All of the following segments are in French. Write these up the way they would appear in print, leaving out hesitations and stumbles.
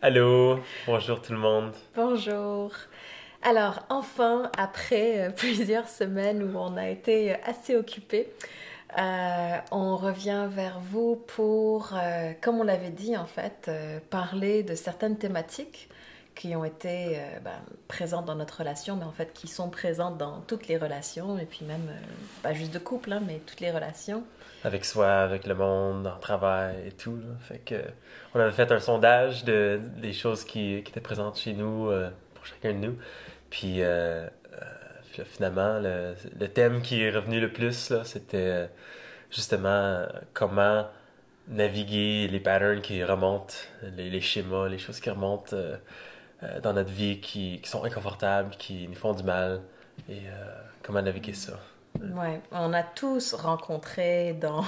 Allô, bonjour tout le monde. Bonjour. Alors, enfin, après plusieurs semaines où on a été assez occupés, on revient vers vous pour, comme on l'avait dit en fait, parler de certaines thématiques qui ont été présentes dans notre relation, mais en fait qui sont présentes dans toutes les relations, et puis même, pas juste de couple, hein, mais toutes les relations. Avec soi, avec le monde, dans le travail et tout. Là. Fait que on avait fait un sondage des choses qui étaient présentes chez nous pour chacun de nous. Puis finalement, le thème qui est revenu le plus, là, c'était justement comment naviguer les patterns qui remontent, les schémas, les choses qui remontent dans notre vie, qui sont inconfortables, qui nous font du mal, et comment naviguer ça. Ouais, on a tous rencontré dans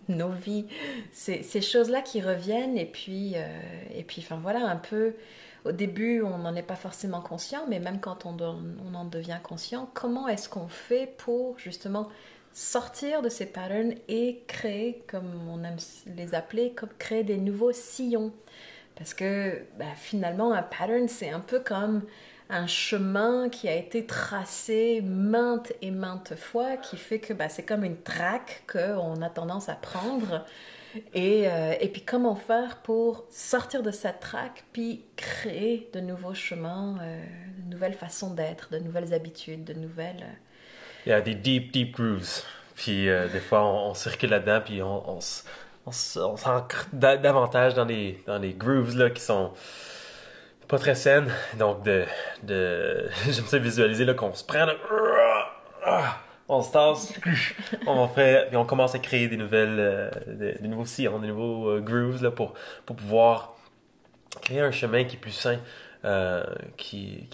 nos vies ces choses-là qui reviennent et puis enfin voilà un peu au début on n'en est pas forcément conscient mais même quand on en devient conscient, comment est-ce qu'on fait pour justement sortir de ces patterns et créer, comme on aime les appeler, comme créer des nouveaux sillons parce que finalement, un pattern, c'est un peu comme un chemin qui a été tracé maintes et maintes fois, qui fait que c'est comme une traque qu'on a tendance à prendre. Et puis comment faire pour sortir de cette traque, puis créer de nouveaux chemins, de nouvelles façons d'être, de nouvelles habitudes, de nouvelles... Il y a des deep grooves. Puis des fois, on circule là-dedans, puis on s'ancre davantage dans les grooves là, qui sont pas très saines. Donc, j'aime ça visualiser là, qu'on se prend, là, on se tasse, on fait, puis on commence à créer des nouvelles, des nouveaux sillons, des nouveaux grooves là, pour pouvoir créer un chemin qui est plus sain, qui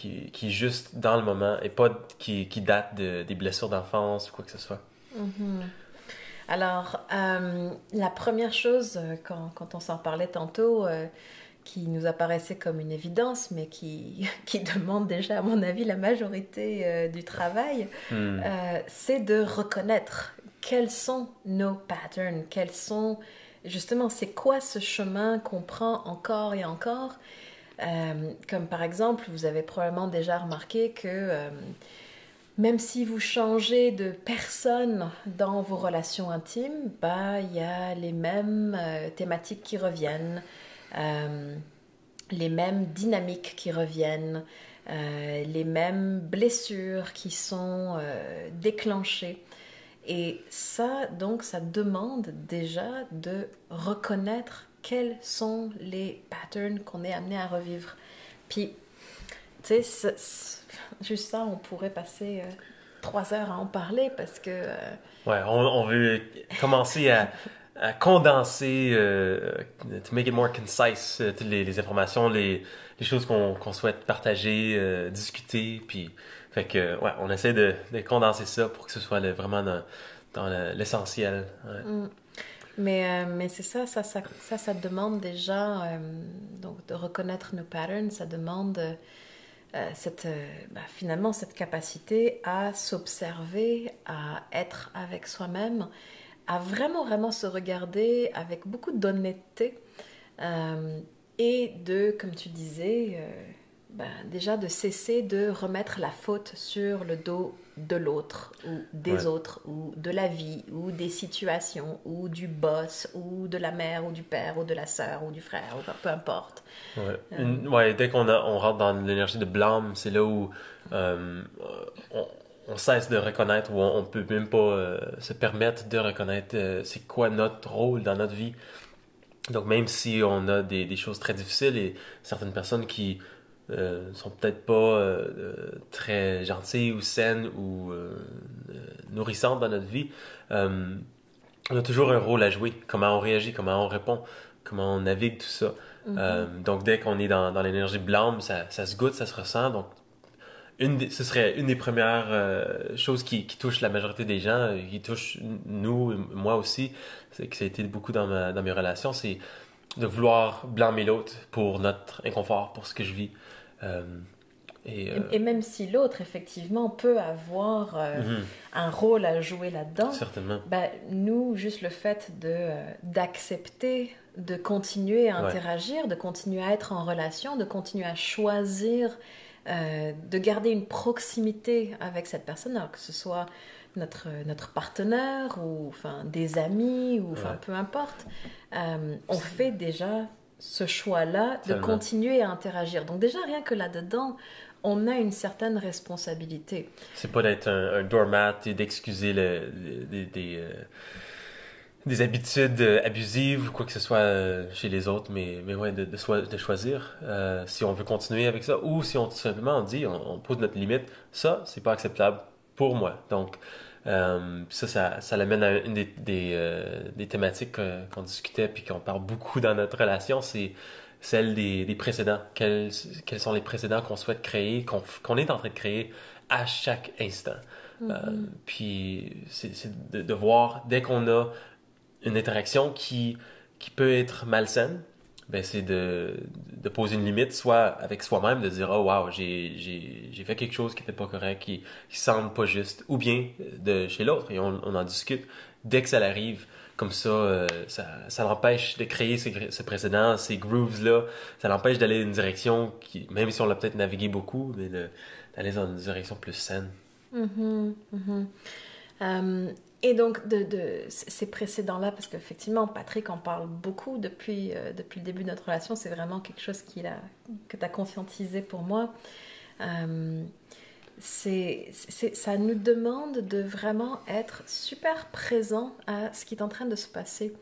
est juste dans le moment et pas qui date des blessures d'enfance ou quoi que ce soit. Mhm. Alors, la première chose, quand on s'en parlait tantôt, qui nous apparaissait comme une évidence, mais qui demande déjà, à mon avis, la majorité du travail, Hmm. c'est de reconnaître quels sont nos patterns, quels sont, justement, c'est quoi ce chemin qu'on prend encore et encore. Comme par exemple, vous avez probablement déjà remarqué que même si vous changez de personne dans vos relations intimes, il y a les mêmes thématiques qui reviennent, euh, les mêmes dynamiques qui reviennent, les mêmes blessures qui sont déclenchées. Et ça, donc, ça demande déjà de reconnaître quels sont les patterns qu'on est amené à revivre. Puis, tu sais, juste ça, on pourrait passer 3 heures à en parler parce que... Ouais, on veut commencer à condenser, to make it more concise, toutes les informations, les choses qu'on souhaite partager, discuter, puis fait que ouais, on essaie de condenser ça pour que ce soit vraiment dans l'essentiel. Ouais. mm. Mais c'est ça, ça demande déjà donc de reconnaître nos patterns, ça demande finalement cette capacité à s'observer, à être avec soi-même, à vraiment se regarder avec beaucoup d'honnêteté euh, et de, comme tu disais, déjà de cesser de remettre la faute sur le dos de l'autre ou des Ouais. autres ou de la vie ou des situations ou du boss ou de la mère ou du père ou de la sœur ou du frère ou peu importe. Ouais. Euh, Ouais, dès on rentre dans l'énergie de blâme, c'est là où euh, on, on cesse de reconnaître ou on peut même pas se permettre de reconnaître c'est quoi notre rôle dans notre vie. Donc même si on a des choses très difficiles et certaines personnes qui sont peut-être pas très gentilles ou saines ou nourrissantes dans notre vie, euh, on a toujours un rôle à jouer. Comment on réagit, comment on répond, comment on navigue tout ça. mhm, Donc dès qu'on est dans l'énergie blâme, ça se goûte, ça se ressent. Donc ce serait une des premières choses qui touche la majorité des gens, qui touche nous, moi aussi, c'est que ça a été beaucoup dans mes relations, c'est de vouloir blâmer l'autre pour notre inconfort, pour ce que je vis. Euh, Et même si l'autre, effectivement, peut avoir un rôle à jouer là-dedans, certainement. Ben, nous, juste le fait d'accepter, de continuer à interagir, de continuer à être en relation, de continuer à choisir, de garder une proximité avec cette personne, alors que ce soit notre partenaire ou enfin, des amis, ou enfin, peu importe, on fait déjà ce choix-là de continuer à interagir. Donc déjà, rien que là-dedans, on a une certaine responsabilité. C'est pas d'être un doormat et d'excuser des habitudes abusives ou quoi que ce soit chez les autres, mais ouais, de choisir si on veut continuer avec ça ou si on tout simplement dit, on pose notre limite. Ça, c'est pas acceptable pour moi. Donc, ça l'amène à une des thématiques qu'on discutait puis qu'on parle beaucoup dans notre relation, c'est celle des précédents. Quels sont les précédents qu'on souhaite créer, qu'on est en train de créer à chaque instant. Puis c'est de voir, dès qu'on a une interaction qui peut être malsaine, ben c'est de poser une limite, soit avec soi-même, de dire « Oh wow, j'ai fait quelque chose qui n'était pas correct, qui semble pas juste », ou bien de chez l'autre, et on en discute. Dès que ça l'arrive, comme ça l'empêche de créer ce précédent, ces grooves-là, ça l'empêche d'aller dans une direction qui, même si on l'a peut-être navigué beaucoup, mais d'aller dans une direction plus saine. Et donc, ces précédents-là, parce qu'effectivement, Patrick en parle beaucoup depuis le début de notre relation, c'est vraiment quelque chose que tu as conscientisé pour moi. Ça nous demande de vraiment être super présent à ce qui est en train de se passer.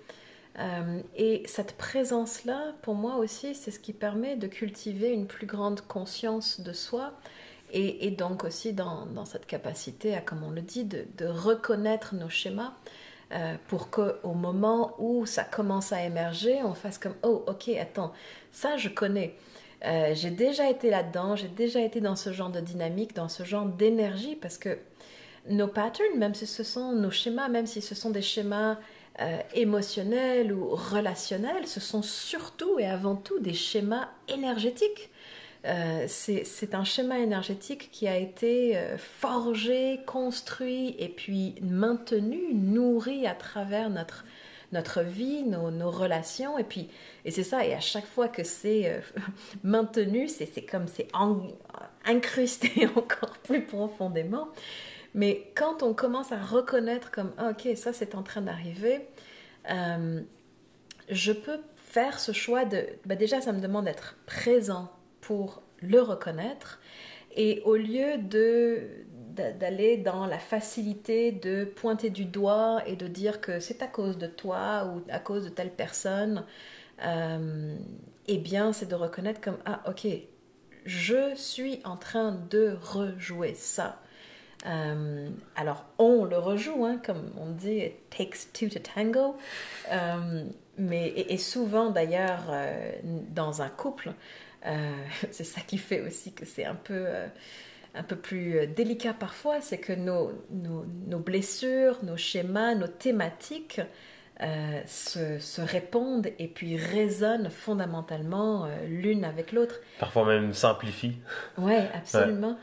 Et cette présence-là, pour moi aussi, c'est ce qui permet de cultiver une plus grande conscience de soi. Et donc aussi dans cette capacité à, comme on le dit, de reconnaître nos schémas pour qu'au moment où ça commence à émerger, on fasse comme « Oh, ok, attends, ça je connais. J'ai déjà été là-dedans, j'ai déjà été dans ce genre de dynamique, dans ce genre d'énergie, parce que nos patterns, même si ce sont nos schémas, même si ce sont des schémas émotionnels ou relationnels, ce sont surtout et avant tout des schémas énergétiques. C'est un schéma énergétique qui a été forgé, construit et puis maintenu, nourri à travers notre vie, nos relations. Et c'est ça, et à chaque fois que c'est maintenu, c'est comme c'est incrusté encore plus profondément. Mais quand on commence à reconnaître comme ah, ok, ça c'est en train d'arriver, je peux faire ce choix de... déjà, ça me demande d'être présent pour le reconnaître, et au lieu d'aller dans la facilité de pointer du doigt et de dire que c'est à cause de toi ou à cause de telle personne, eh bien c'est de reconnaître comme ah ok, je suis en train de rejouer ça. Alors on le rejoue, hein, comme on dit, it takes two to tango, et souvent d'ailleurs dans un couple, c'est ça qui fait aussi que c'est un peu plus délicat parfois, c'est que nos blessures, nos schémas, nos thématiques se répondent et puis résonnent fondamentalement l'une avec l'autre. Parfois même s'amplifient. Oui, absolument.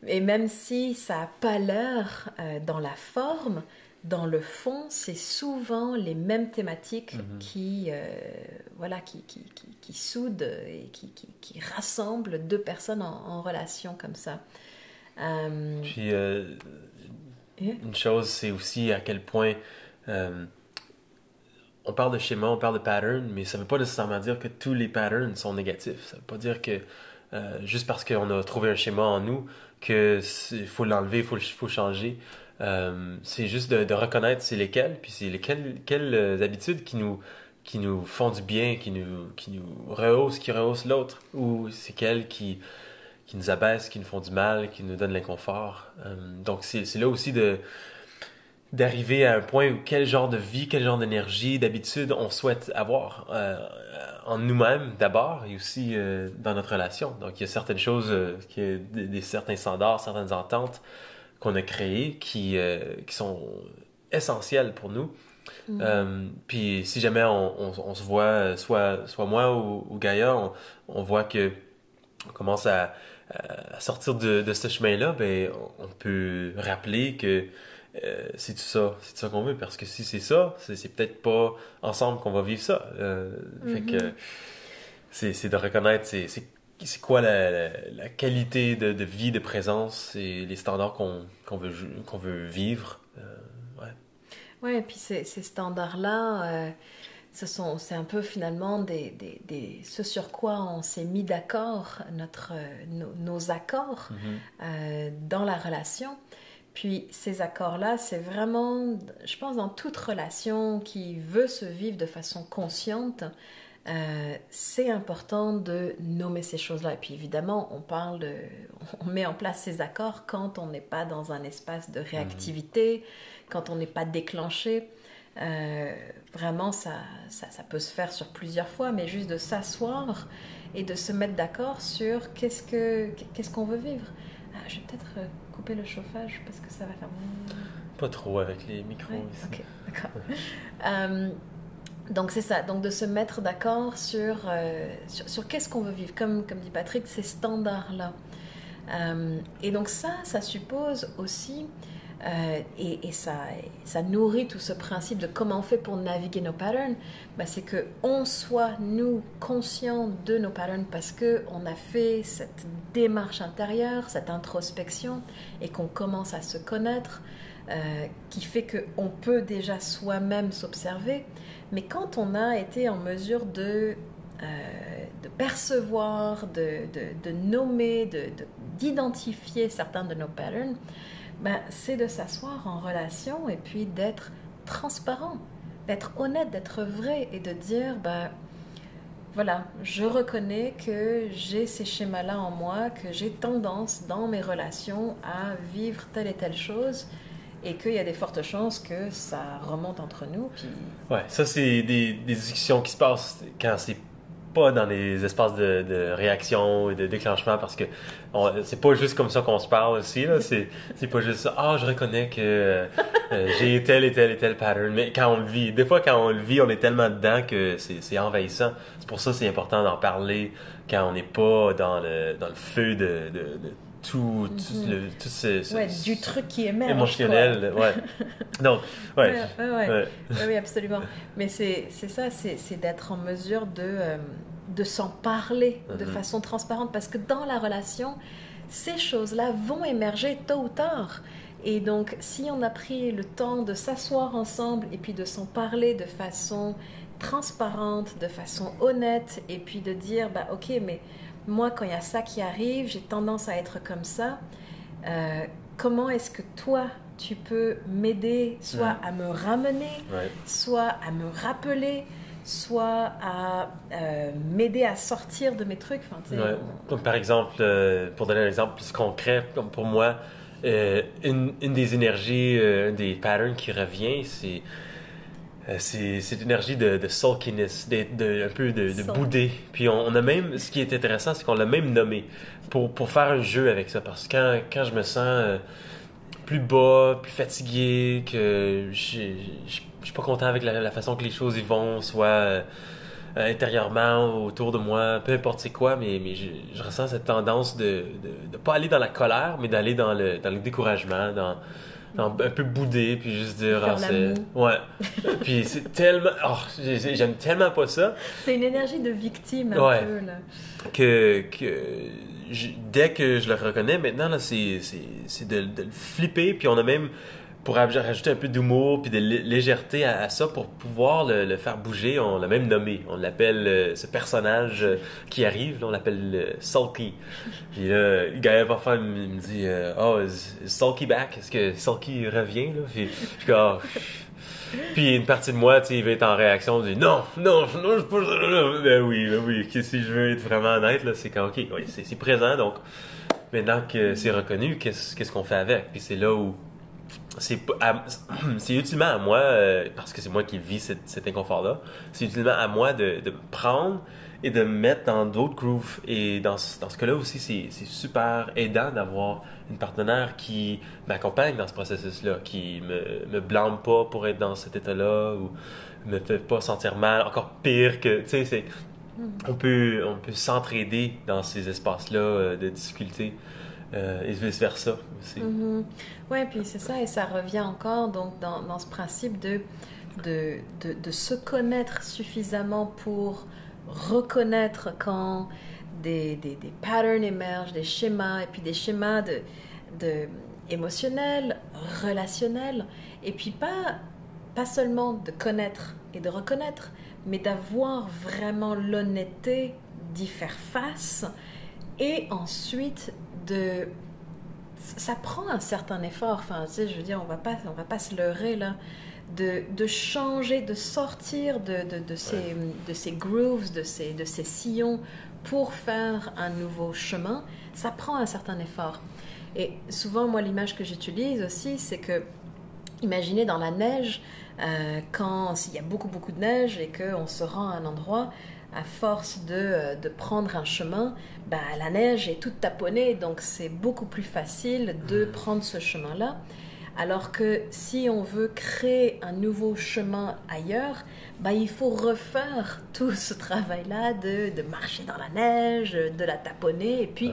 Et même si ça n'a pas l'air dans la forme, dans le fond, c'est souvent les mêmes thématiques qui soudent et qui rassemblent deux personnes en relation comme ça. Puis, une chose, c'est aussi à quel point on parle de schéma, on parle de pattern, mais ça ne veut pas nécessairement dire que tous les patterns sont négatifs. Ça ne veut pas dire que juste parce qu'on a trouvé un schéma en nous, qu'il faut l'enlever, il faut changer. C'est juste de reconnaître c'est lesquels, puis c'est quelles habitudes qui nous font du bien, qui nous rehaussent, qui rehaussent l'autre, ou c'est quelles qui nous abaissent, qui nous font du mal, qui nous donnent l'inconfort. Donc c'est là aussi d'arriver à un point où quel genre de vie, quel genre d'énergie, d'habitude on souhaite avoir en nous-mêmes d'abord et aussi dans notre relation. Donc il y a certaines choses, certains standards, certaines ententes qu'on a créées qui sont essentielles pour nous. Puis si jamais on se voit, soit moi ou Gaïa, on voit que on commence à à sortir de ce chemin-là, ben, on peut rappeler que c'est tout ça qu'on veut. Parce que si c'est ça, c'est peut-être pas ensemble qu'on va vivre ça. Fait que c'est de reconnaître c'est quoi la qualité de vie, de présence et les standards qu'on veut vivre. Ouais. Ouais, et puis ces standards-là, c'est un peu finalement ce sur quoi on s'est mis d'accord, nos accords dans la relation. Puis ces accords-là, c'est vraiment, je pense, dans toute relation qui veut se vivre de façon consciente, c'est important de nommer ces choses-là. Et puis évidemment, on met en place ces accords quand on n'est pas dans un espace de réactivité, quand on n'est pas déclenché. Vraiment, ça peut se faire sur plusieurs fois, mais juste de s'asseoir et de se mettre d'accord sur qu'est-ce qu'on veut vivre. Je vais peut-être couper le chauffage parce que ça va faire... Pas trop avec les micros Ouais, ici. ok, d'accord. Donc c'est ça, donc de se mettre d'accord sur qu'est-ce qu'on veut vivre, comme dit Patrick, ces standards-là. Et donc ça suppose aussi, et ça nourrit tout ce principe de comment on fait pour naviguer nos patterns, c'est qu'on soit, nous, conscients de nos patterns parce qu'on a fait cette démarche intérieure, cette introspection, et qu'on commence à se connaître, qui fait qu'on peut déjà soi-même s'observer. Mais quand on a été en mesure de percevoir, de nommer, d'identifier certains de nos patterns, c'est de s'asseoir en relation et puis d'être transparent, d'être honnête, d'être vrai et de dire, voilà, je reconnais que j'ai ces schémas-là en moi, que j'ai tendance dans mes relations à vivre telle et telle chose, et qu'il y a des fortes chances que ça remonte entre nous. Puis... Ouais, ça, c'est des discussions qui se passent quand c'est pas dans les espaces de réaction et de déclenchement, parce que c'est pas juste comme ça qu'on se parle aussi, là. C'est pas juste ça. Ah, je reconnais que j'ai tel et tel et tel pattern. Mais quand on le vit, des fois, quand on le vit, on est tellement dedans que c'est envahissant. C'est pour ça que c'est important d'en parler quand on n'est pas dans le feu de tout du truc qui émerge, émotionnel, ouais. Donc, ouais. Oui, absolument. Mais c'est ça, c'est d'être en mesure de s'en parler de façon transparente, parce que dans la relation, ces choses-là vont émerger tôt ou tard. Et donc, si on a pris le temps de s'asseoir ensemble et puis de s'en parler de façon transparente, de façon honnête, et puis de dire, ok, mais moi, quand il y a ça qui arrive, j'ai tendance à être comme ça. Comment est-ce que toi, tu peux m'aider, soit à me ramener, soit à me rappeler, soit à m'aider à sortir de mes trucs. Donc, par exemple, pour donner un exemple plus concret, comme pour moi, une des énergies, des patterns qui revient, c'est cette énergie de sulkiness, un peu de bouder. Puis on a même, ce qui est intéressant, c'est qu'on l'a même nommé pour faire un jeu avec ça. Parce que quand je me sens plus bas, plus fatigué, que je suis pas content avec la façon que les choses y vont, soit intérieurement, autour de moi, peu importe c'est quoi, mais je ressens cette tendance de pas aller dans la colère, mais d'aller dans le découragement, un peu boudé, puis juste dire ouais. Puis c'est tellement j'aime tellement pas ça, c'est une énergie de victime un peu là, que dès que je le reconnais maintenant là, c'est de le flipper, puis on a même pour rajouter un peu d'humour puis de légèreté à ça pour pouvoir le faire bouger. On l'a même nommé. On l'appelle ce personnage qui arrive, là, on l'appelle Sulky. Puis là, Gaël parfois me dit is Sulky back? Est-ce que Sulky revient? Là? Puis je dis Puis une partie de moi, tu sais, il va être en réaction, dit non, je suis pas. Ben oui. Si je veux être vraiment honnête, là, c'est quand ok, oui, c'est présent. Donc maintenant que c'est reconnu, qu'est-ce qu'on fait avec? Puis c'est là où c'est utilement à moi, parce que c'est moi qui vis cet inconfort-là, c'est utilement à moi de me prendre et de me mettre dans d'autres grooves. Et dans ce cas-là aussi, c'est super aidant d'avoir une partenaire qui m'accompagne dans ce processus-là, qui me blâme pas pour être dans cet état-là ou me fait pas sentir mal. Encore pire que, tu sais, on peut s'entraider dans ces espaces-là de difficulté et vice-versa aussi. Ouais, puis c'est ça, et ça revient encore donc dans ce principe de se connaître suffisamment pour reconnaître quand des patterns émergent, des schémas, et puis des schémas de émotionnels, relationnels, et puis pas seulement de connaître et de reconnaître, mais d'avoir vraiment l'honnêteté d'y faire face, et ensuite de... Ça prend un certain effort, enfin, tu sais, je veux dire, on va pas se leurrer, là, de changer, de sortir de ces grooves, de ces sillons pour faire un nouveau chemin. Ça prend un certain effort. Et souvent, moi, l'image que j'utilise aussi, c'est que, imaginez dans la neige, quand s'il y a beaucoup, beaucoup de neige et qu'on se rend à un endroit, à force de prendre un chemin, bah, la neige est toute taponnée, donc c'est beaucoup plus facile de prendre ce chemin-là. Alors que si on veut créer un nouveau chemin ailleurs, bah, il faut refaire tout ce travail-là de marcher dans la neige, de la taponner. Et puis,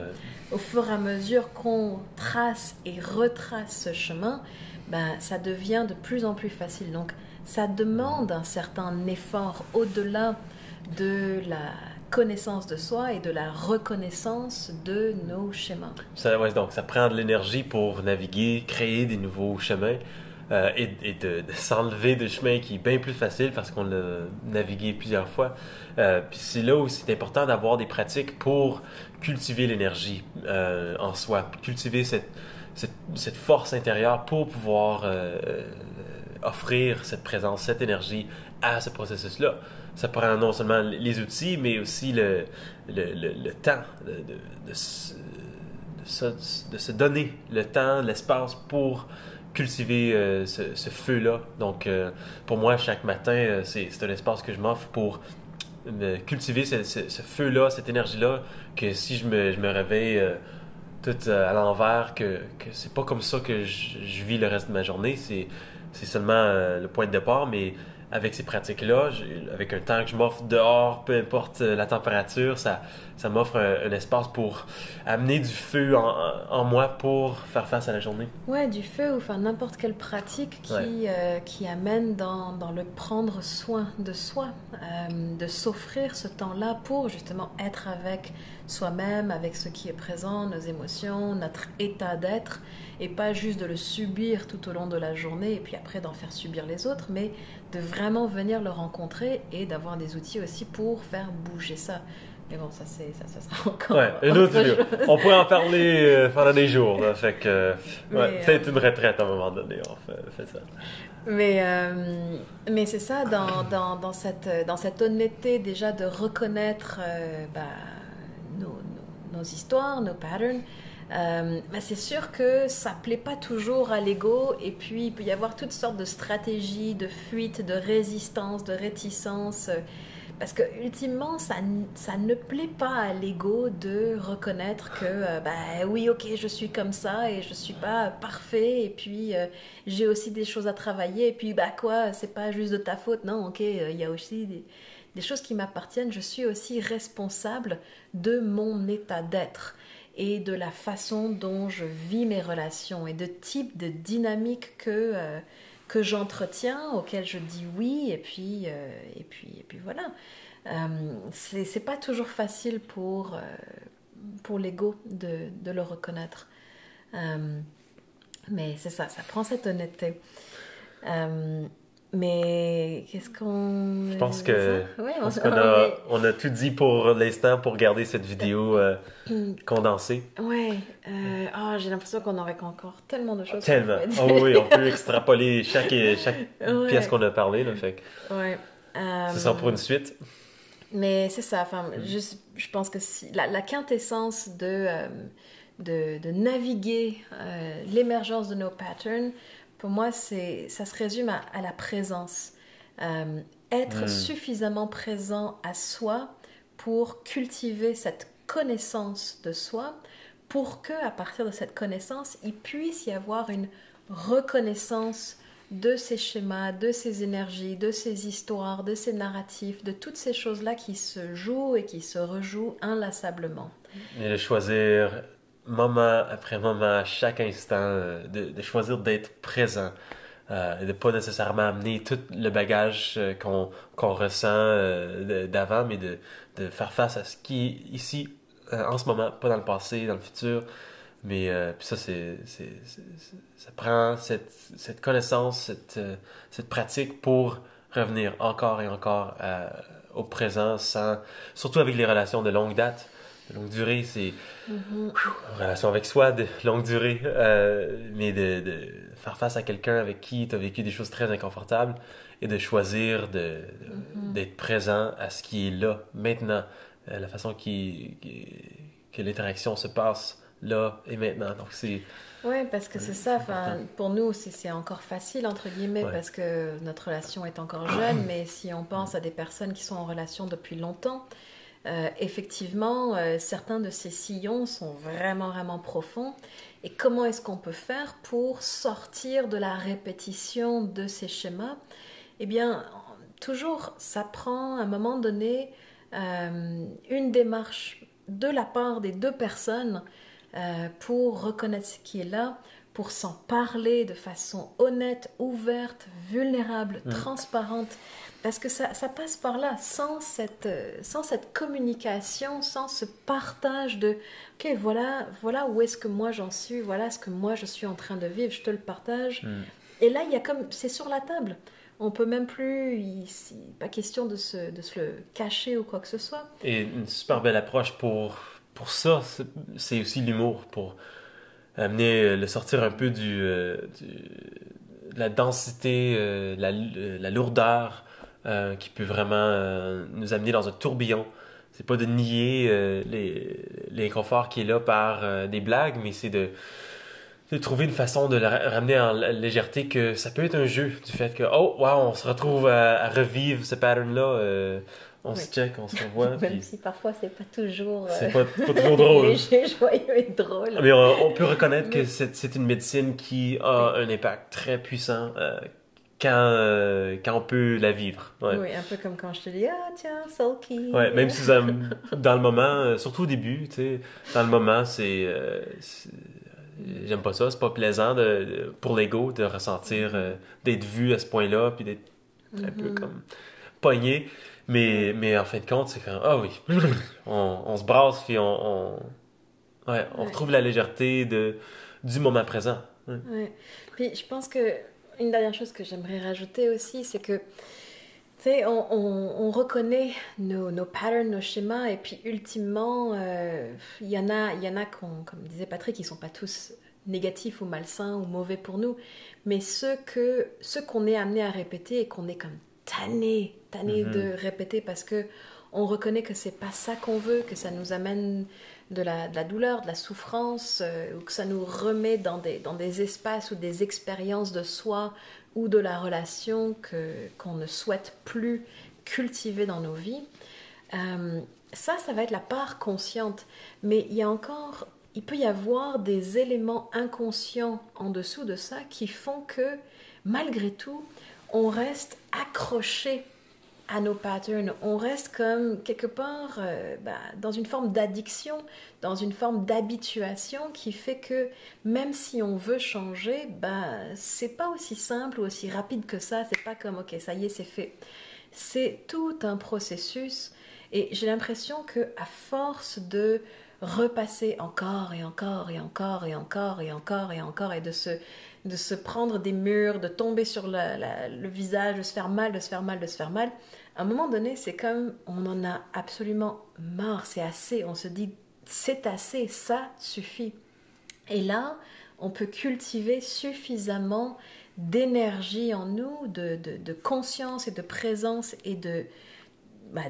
au fur et à mesure qu'on trace et retrace ce chemin, bah, ça devient de plus en plus facile. Donc, ça demande un certain effort au-delà de la connaissance de soi et de la reconnaissance de nos schémas. Donc, ça prend de l'énergie pour naviguer, créer des nouveaux chemins et de s'enlever de chemin qui est bien plus facile parce qu'on l'a navigué plusieurs fois. Puis c'est là où c'est important d'avoir des pratiques pour cultiver l'énergie en soi, cultiver cette force intérieure pour pouvoir offrir cette présence, cette énergie à ce processus-là. Ça prend non seulement les outils, mais aussi le temps de se donner le temps, l'espace pour cultiver ce feu-là. Donc, pour moi, chaque matin, c'est un espace que je m'offre pour cultiver ce feu-là, cette énergie-là, que si je me réveille tout à l'envers, que c'est pas comme ça que je vis le reste de ma journée, c'est seulement le point de départ, mais avec ces pratiques-là, avec un temps que je m'offre dehors, peu importe la température, ça m'offre un espace pour amener du feu en moi pour faire face à la journée. Ouais, du feu ou enfin n'importe quelle pratique qui amène dans le prendre soin de soi, de s'offrir ce temps-là pour justement être avec soi-même, avec ce qui est présent, nos émotions, notre état d'être, et pas juste de le subir tout au long de la journée et puis après d'en faire subir les autres, mais de vraiment venir le rencontrer et d'avoir des outils aussi pour faire bouger ça. Mais bon, ça sera encore une autre vidéo. On pourrait en parler pendant des jours. Là, fait que, peut-être une retraite à un moment donné, on fait ça. Mais c'est ça, dans cette honnêteté déjà de reconnaître nos histoires, nos patterns, c'est sûr que ça plaît pas toujours à l'ego et puis il peut y avoir toutes sortes de stratégies, de fuite, de résistance, de réticence parce que ultimement ça ne plaît pas à l'ego de reconnaître que oui ok je suis comme ça et je suis pas parfait et puis j'ai aussi des choses à travailler et puis c'est pas juste de ta faute, non ok il y a aussi des choses qui m'appartiennent, je suis aussi responsable de mon état d'être et de la façon dont je vis mes relations et de type de dynamique que j'entretiens, auquel je dis oui, et puis voilà. C'est pas toujours facile pour l'ego de le reconnaître. Mais c'est ça prend cette honnêteté. Mais qu'est-ce qu'on... Je pense qu'on a tout dit pour l'instant pour garder cette vidéo condensée. Ouais. J'ai l'impression qu'on aurait encore tellement de choses. Tellement. Oui, on peut extrapoler chaque pièce qu'on a parlé. Là, fait. Ouais. C'est ça pour une suite. Mais c'est ça. Enfin, je pense que la quintessence de naviguer l'émergence de nos patterns, pour moi, ça se résume à la présence. Être suffisamment présent à soi pour cultiver cette connaissance de soi, pour que à partir de cette connaissance, il puisse y avoir une reconnaissance de ces schémas, de ces énergies, de ces histoires, de ces narratifs, de toutes ces choses-là qui se jouent et qui se rejouent inlassablement. Et de choisir moment après moment, à chaque instant, de choisir d'être présent. Et de pas nécessairement amener tout le bagage qu'on ressent d'avant, mais de faire face à ce qui est ici, en ce moment, pas dans le passé, dans le futur. Mais puis ça, ça prend cette connaissance, cette pratique pour revenir encore et encore au présent, surtout avec les relations de longue date, de longue durée. C'est Mhm. relation avec soi de longue durée, mais de faire face à quelqu'un avec qui tu as vécu des choses très inconfortables et de choisir d'être présent à ce qui est là, maintenant, la façon que l'interaction se passe là et maintenant. Donc c'est Oui, parce que c'est ça, important. pour nous, c'est encore facile, entre guillemets, Ouais. parce que notre relation est encore jeune, mais si on pense à des personnes qui sont en relation depuis longtemps, effectivement, certains de ces sillons sont vraiment, vraiment profonds. Et comment est-ce qu'on peut faire pour sortir de la répétition de ces schémas? Eh bien, toujours, ça prend à un moment donné une démarche de la part des deux personnes pour reconnaître ce qui est là, pour s'en parler de façon honnête, ouverte, vulnérable, transparente. Parce que ça passe par là, sans cette communication, sans ce partage de ok, voilà où est-ce que moi j'en suis, voilà ce que moi je suis en train de vivre, je te le partage. Mm. Et là, il y a comme, c'est sur la table. On peut même plus, pas question de se le cacher ou quoi que ce soit. Et une super belle approche pour ça, c'est aussi l'humour, pour amener, le sortir un peu de la densité, la lourdeur qui peut vraiment nous amener dans un tourbillon. C'est pas de nier l'inconfort qui est là par des blagues, mais c'est de trouver une façon de la ramener en légèreté, que ça peut être un jeu du fait que, oh, wow, on se retrouve à revivre ce pattern-là, on Oui. se check, on se revoit, Même puis si parfois c'est pas toujours c'est pas toujours drôle. léger, joyeux et drôle. Mais on peut reconnaître que Mais c'est une médecine qui oui, a un impact très puissant quand on peut la vivre. Ouais. oui, un peu comme quand je te dis ah tiens sulky. Ouais, même si dans le moment, surtout au début, tu sais, dans le moment, j'aime pas ça, c'est pas plaisant pour l'ego de ressentir, d'être vu à ce point-là, puis d'être un peu Mhm. comme pogné. Ouais, Mais en fin de compte, c'est quand, ah oui, on se brasse, puis ouais, on ouais, retrouve la légèreté du moment présent. Ouais. ouais. Puis je pense que une dernière chose que j'aimerais rajouter aussi, c'est que tu sais, on reconnaît nos patterns, nos schémas, et puis ultimement, il y en a comme disait Patrick, qui sont pas tous négatifs ou malsains ou mauvais pour nous, mais ceux qu'on est amené à répéter et qu'on est comme tanné de Mhm. répéter parce que on reconnaît que c'est pas ça qu'on veut, que ça nous amène de la douleur, de la souffrance, ou que ça nous remet dans des espaces ou des expériences de soi ou de la relation qu'on ne souhaite plus cultiver dans nos vies. Euh, ça va être la part consciente. Mais il peut y avoir des éléments inconscients en dessous de ça qui font que, malgré tout, on reste accroché à nos patterns. On reste comme quelque part dans une forme d'addiction, dans une forme d'habituation qui fait que même si on veut changer, c'est pas aussi simple ou aussi rapide que ça. C'est pas comme ok, ça y est, c'est fait. C'est tout un processus et j'ai l'impression que à force de repasser encore et encore et encore et encore et encore et encore et de se prendre des murs, de tomber sur le visage, de se faire mal, de se faire mal, de se faire mal, à un moment donné, c'est comme on en a absolument marre, c'est assez, on se dit c'est assez, ça suffit. Et là, on peut cultiver suffisamment d'énergie en nous, de conscience et de présence et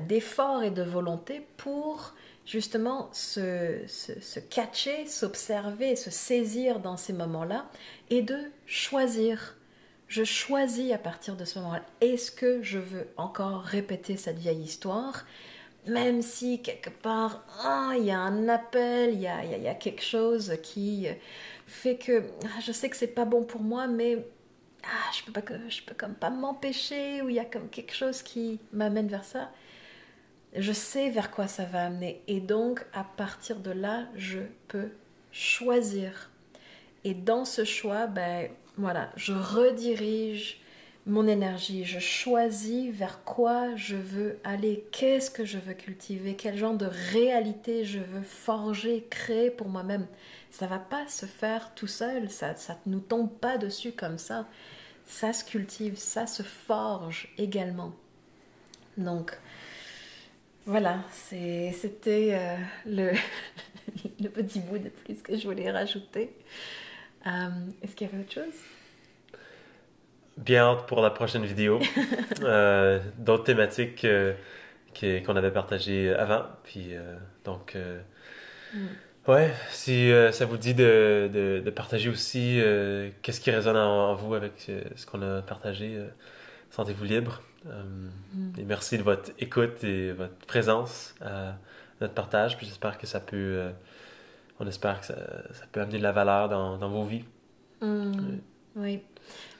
d'effort et de volonté pour justement se catcher, s'observer, se saisir dans ces moments-là et de choisir. Je choisis à partir de ce moment-là, est-ce que je veux encore répéter cette vieille histoire, même si quelque part, il y a un appel, il y a quelque chose qui fait que je sais que c'est pas bon pour moi, mais ah, je peux comme pas m'empêcher, ou il y a comme quelque chose qui m'amène vers ça, je sais vers quoi ça va amener. Et donc, à partir de là, je peux choisir. Et dans ce choix, ben voilà, je redirige mon énergie, je choisis vers quoi je veux aller, qu'est-ce que je veux cultiver, quel genre de réalité je veux forger, créer pour moi-même. Ça va pas se faire tout seul, ça nous tombe pas dessus comme ça. Ça se cultive, ça se forge également. Donc voilà, c'était le, le petit bout de plus que je voulais rajouter. Est-ce qu'il y avait autre chose? Bien hâte pour la prochaine vidéo. D'autres thématiques qu'on avait partagées avant. Puis, donc, Mm. ouais, si ça vous dit de partager aussi qu'est-ce qui résonne en vous avec ce qu'on a partagé, sentez-vous libre. Et merci de votre écoute et votre présence à notre partage. Puis j'espère que ça peut, on espère que ça peut amener de la valeur dans vos vies. Mm. Oui,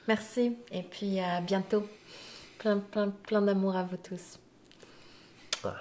merci. Et puis à bientôt. Plein d'amour à vous tous. Ah.